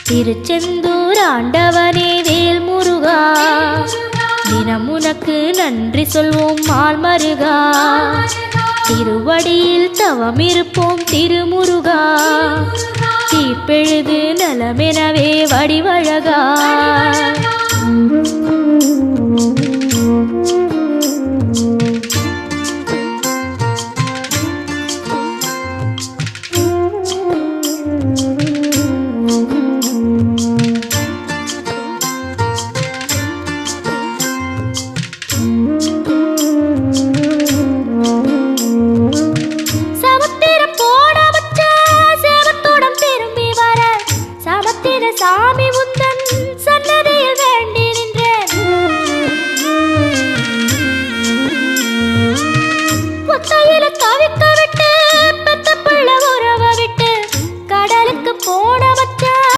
திருச்செந்தூர் ஆண்டவனே வேல் முருகா, தினம் உனக்கு நன்றி சொல்வோம் மால் மருகா. திருவடியில் தவம் இருப்போம் திருமுருகா, தீப்பெழுது நலமெனவே வடிவழகா. சாமி